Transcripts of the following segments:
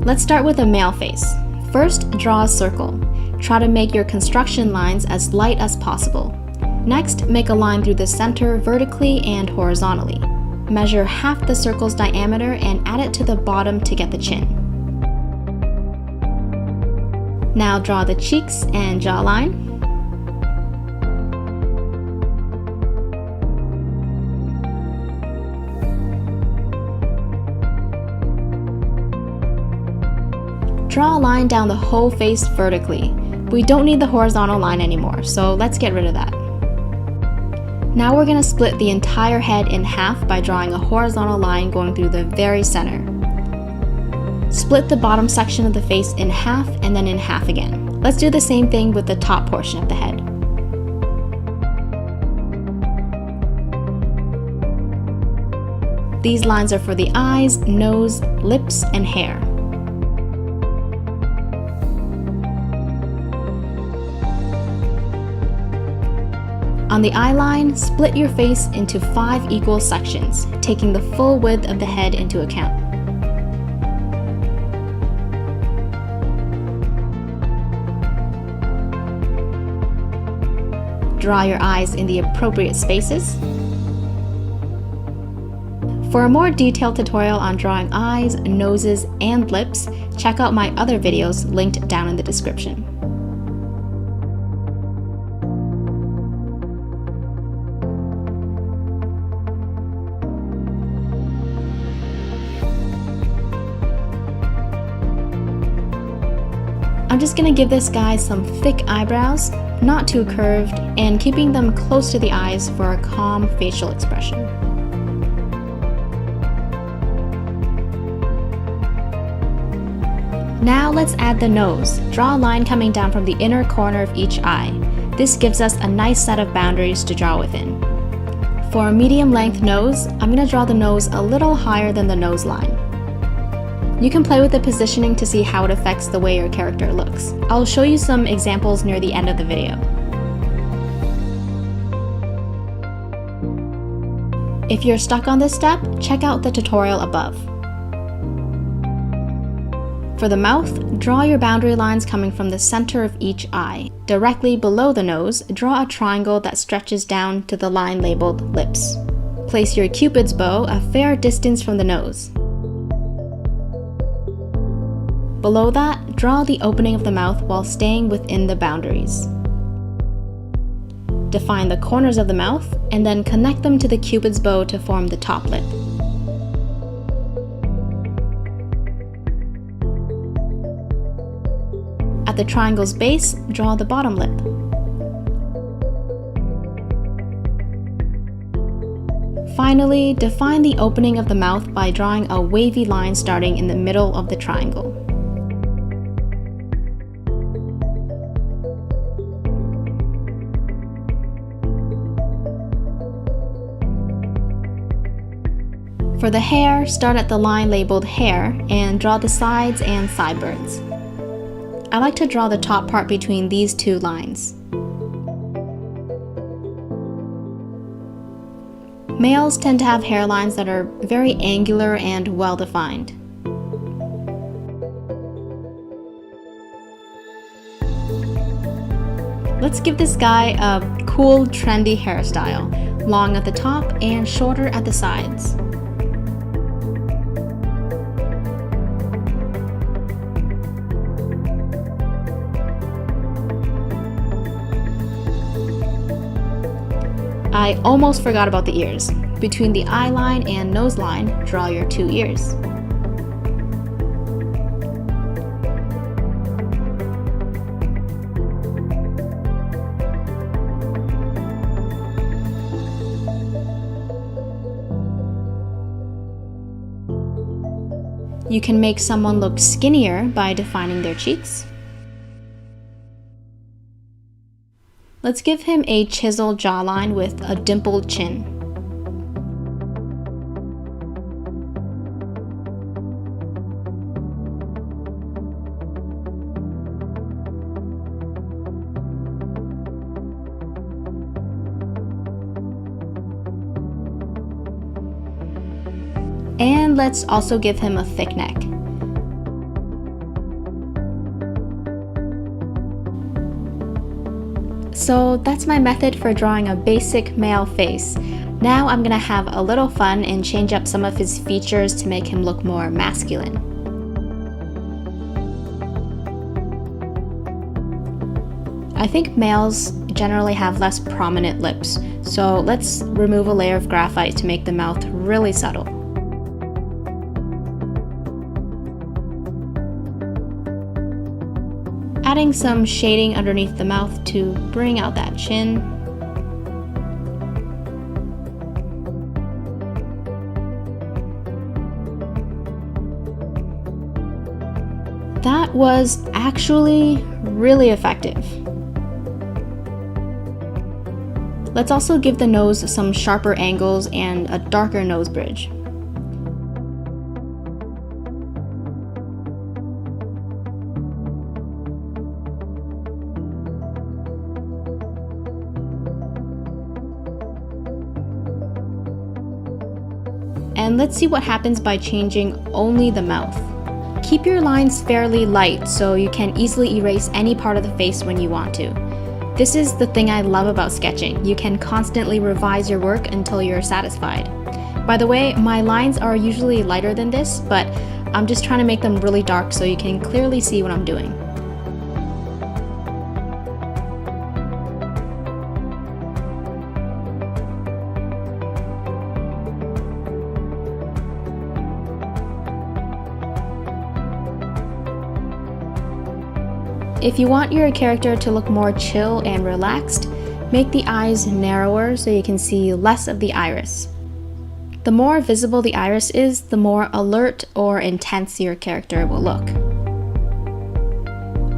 Let's start with a male face. First, draw a circle. Try to make your construction lines as light as possible. Next, make a line through the center vertically and horizontally. Measure half the circle's diameter and add it to the bottom to get the chin. Now draw the cheeks and jawline. Draw a line down the whole face vertically. We don't need the horizontal line anymore, so let's get rid of that. Now we're going to split the entire head in half by drawing a horizontal line going through the very center. Split the bottom section of the face in half and then in half again. Let's do the same thing with the top portion of the head. These lines are for the eyes, nose, lips, and hair. On the eye line, split your face into 5 equal sections, taking the full width of the head into account. Draw your eyes in the appropriate spaces. For a more detailed tutorial on drawing eyes, noses, and lips, check out my other videos linked down in the description. I'm just gonna give this guy some thick eyebrows, not too curved, and keeping them close to the eyes for a calm facial expression. Now let's add the nose. Draw a line coming down from the inner corner of each eye. This gives us a nice set of boundaries to draw within. For a medium length nose, I'm gonna draw the nose a little higher than the nose line. You can play with the positioning to see how it affects the way your character looks. I'll show you some examples near the end of the video. If you're stuck on this step, check out the tutorial above. For the mouth, draw your boundary lines coming from the center of each eye. Directly below the nose, draw a triangle that stretches down to the line labeled lips. Place your Cupid's bow a fair distance from the nose. Below that, draw the opening of the mouth while staying within the boundaries. Define the corners of the mouth and then connect them to the Cupid's bow to form the top lip. At the triangle's base, draw the bottom lip. Finally, define the opening of the mouth by drawing a wavy line starting in the middle of the triangle. For the hair, start at the line labeled hair and draw the sides and sideburns. I like to draw the top part between these two lines. Males tend to have hairlines that are very angular and well-defined. Let's give this guy a cool, trendy hairstyle, long at the top and shorter at the sides. I almost forgot about the ears. Between the eye line and nose line, draw your 2 ears. You can make someone look skinnier by defining their cheeks. Let's give him a chiseled jawline with a dimpled chin. And let's also give him a thick neck. So that's my method for drawing a basic male face. Now I'm gonna have a little fun and change up some of his features to make him look more masculine. I think males generally have less prominent lips, so let's remove a layer of graphite to make the mouth really subtle. Adding some shading underneath the mouth to bring out that chin. That was actually really effective. Let's also give the nose some sharper angles and a darker nose bridge. And let's see what happens by changing only the mouth. Keep your lines fairly light so you can easily erase any part of the face when you want to. This is the thing I love about sketching. You can constantly revise your work until you're satisfied. By the way, my lines are usually lighter than this, but I'm just trying to make them really dark so you can clearly see what I'm doing. If you want your character to look more chill and relaxed, make the eyes narrower so you can see less of the iris. The more visible the iris is, the more alert or intense your character will look.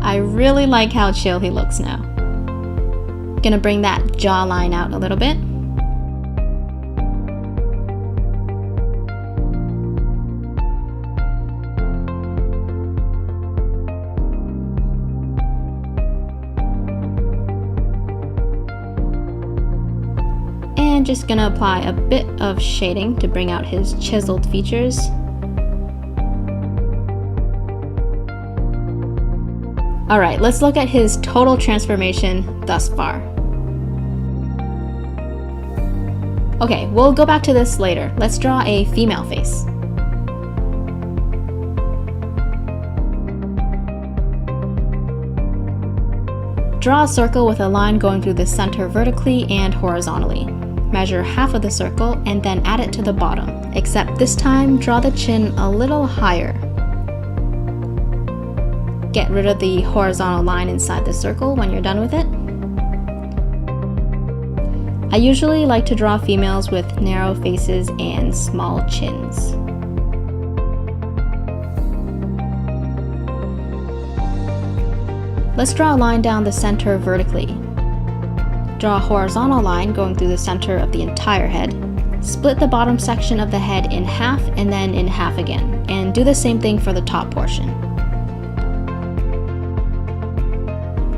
I really like how chill he looks now. Gonna bring that jawline out a little bit. And just gonna apply a bit of shading to bring out his chiseled features. Alright, let's look at his total transformation thus far. Okay, we'll go back to this later. Let's draw a female face. Draw a circle with a line going through the center vertically and horizontally. Measure half of the circle and then add it to the bottom, except this time draw the chin a little higher. Get rid of the horizontal line inside the circle when you're done with it. I usually like to draw females with narrow faces and small chins. Let's draw a line down the center vertically. Draw a horizontal line going through the center of the entire head. Split the bottom section of the head in half and then in half again, and do the same thing for the top portion.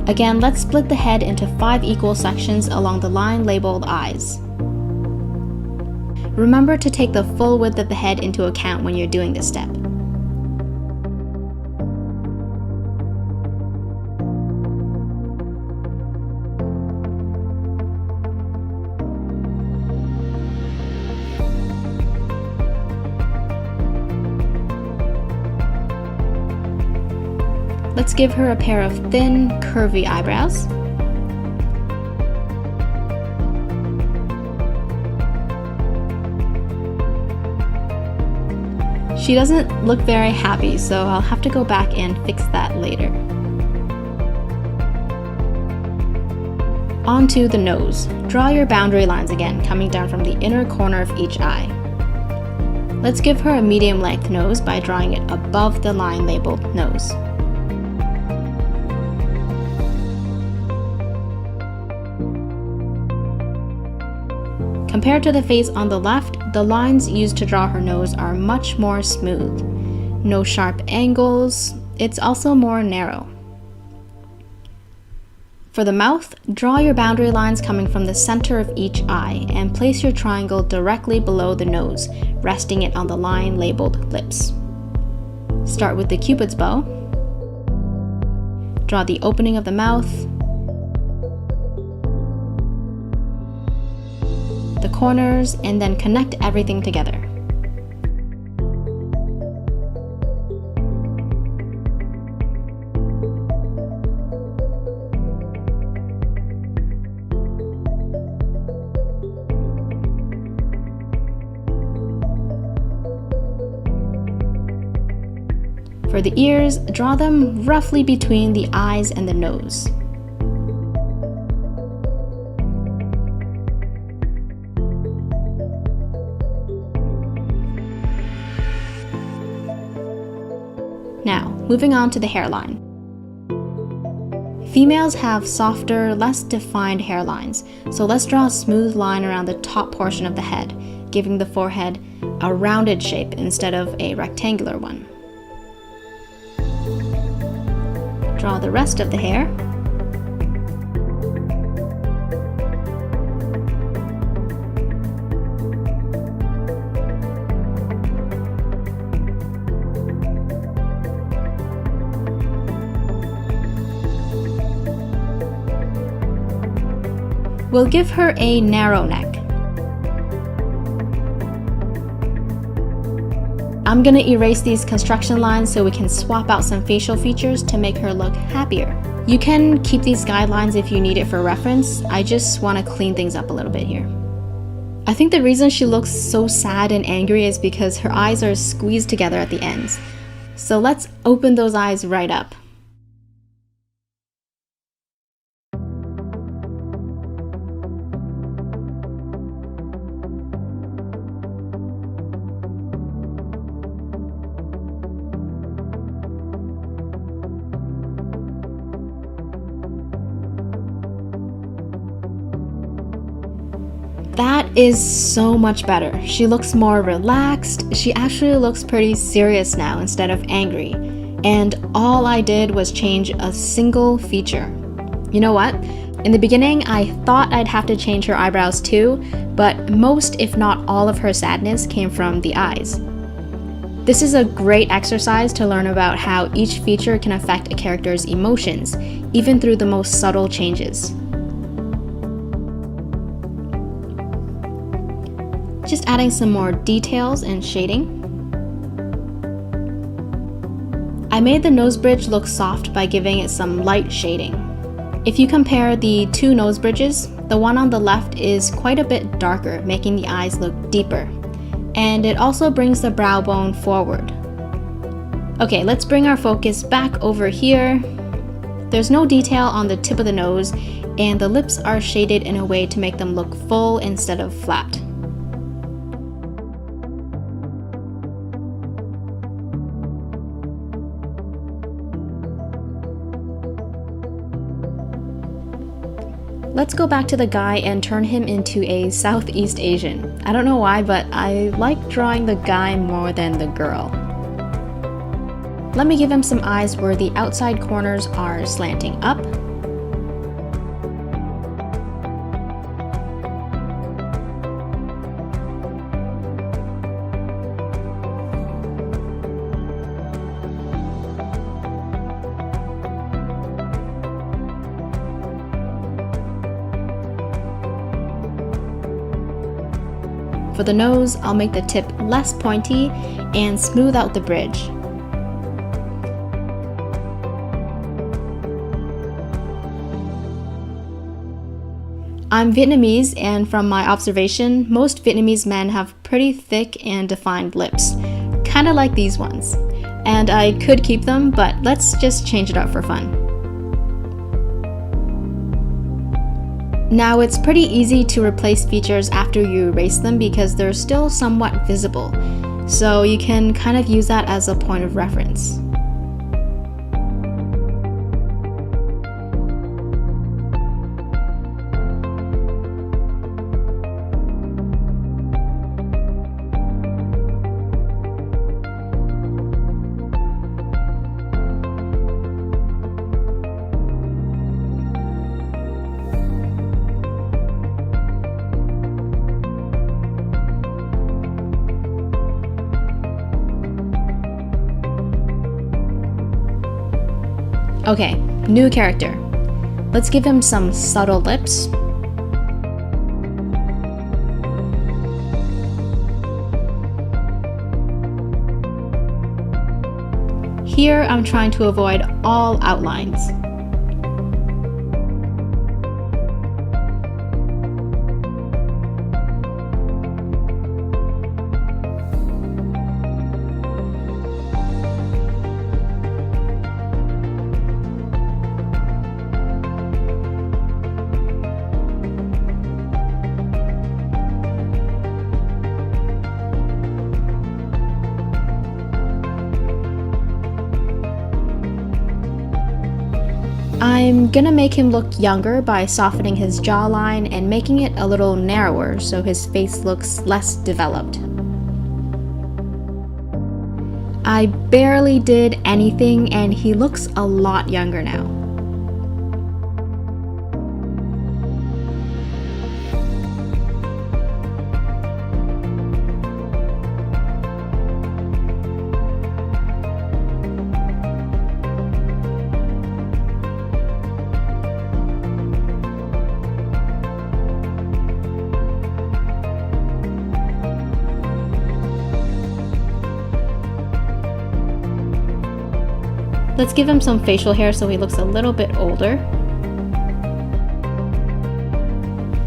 Again, let's split the head into 5 equal sections along the line labeled eyes. Remember to take the full width of the head into account when you're doing this step. Let's give her a pair of thin, curvy eyebrows. She doesn't look very happy, so I'll have to go back and fix that later. On to the nose. Draw your boundary lines again, coming down from the inner corner of each eye. Let's give her a medium-length nose by drawing it above the line labeled nose. Compared to the face on the left, the lines used to draw her nose are much more smooth. No sharp angles, it's also more narrow. For the mouth, draw your boundary lines coming from the center of each eye and place your triangle directly below the nose, resting it on the line labeled lips. Start with the Cupid's bow. Draw the opening of the mouth. the corners, and then connect everything together. For the ears, draw them roughly between the eyes and the nose. Now, moving on to the hairline. Females have softer, less defined hairlines, so let's draw a smooth line around the top portion of the head, giving the forehead a rounded shape instead of a rectangular one. Draw the rest of the hair. We'll give her a narrow neck. I'm gonna erase these construction lines so we can swap out some facial features to make her look happier. You can keep these guidelines if you need it for reference. I just want to clean things up a little bit here. I think the reason she looks so sad and angry is because her eyes are squeezed together at the ends. So let's open those eyes right up. That is so much better. She looks more relaxed. She actually looks pretty serious now instead of angry. And all I did was change a single feature. You know what? In the beginning, I thought I'd have to change her eyebrows too, but most, if not all of her sadness came from the eyes. This is a great exercise to learn about how each feature can affect a character's emotions, even through the most subtle changes. Just adding some more details and shading. I made the nose bridge look soft by giving it some light shading. If you compare the two nose bridges, the one on the left is quite a bit darker, making the eyes look deeper. And it also brings the brow bone forward. Okay, let's bring our focus back over here. There's no detail on the tip of the nose, and the lips are shaded in a way to make them look full instead of flat. Let's go back to the guy and turn him into a Southeast Asian. I don't know why, but I like drawing the guy more than the girl. Let me give him some eyes where the outside corners are slanting up. For the nose, I'll make the tip less pointy and smooth out the bridge. I'm Vietnamese, and from my observation, most Vietnamese men have pretty thick and defined lips, kind of like these ones. And I could keep them, but let's just change it up for fun. Now it's pretty easy to replace features after you erase them because they're still somewhat visible, so you can kind of use that as a point of reference. Okay, new character. Let's give him some subtle lips. Here, I'm trying to avoid all outlines. I'm gonna make him look younger by softening his jawline and making it a little narrower so his face looks less developed. I barely did anything and he looks a lot younger now. Let's give him some facial hair so he looks a little bit older.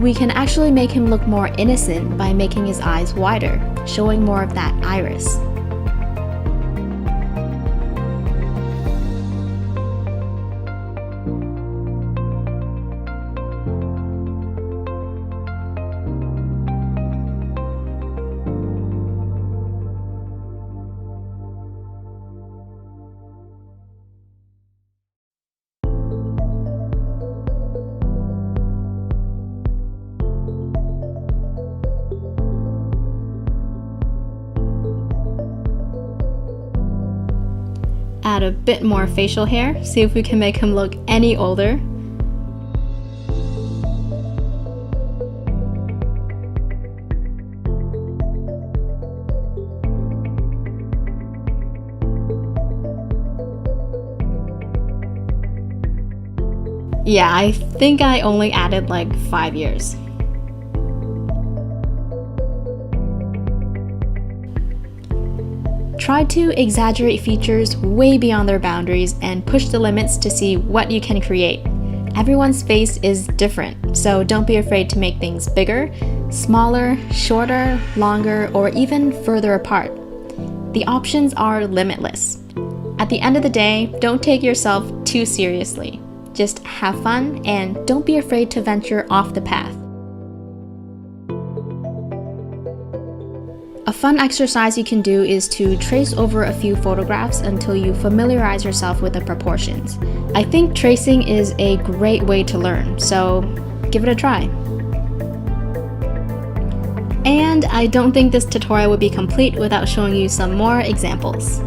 We can actually make him look more innocent by making his eyes wider, showing more of that iris. Add a bit more facial hair, see if we can make him look any older. Yeah, I think I only added like 5 years. Try to exaggerate features way beyond their boundaries and push the limits to see what you can create. Everyone's face is different, so don't be afraid to make things bigger, smaller, shorter, longer, or even further apart. The options are limitless. At the end of the day, don't take yourself too seriously. Just have fun and don't be afraid to venture off the path. A fun exercise you can do is to trace over a few photographs until you familiarize yourself with the proportions. I think tracing is a great way to learn, so give it a try. And I don't think this tutorial would be complete without showing you some more examples.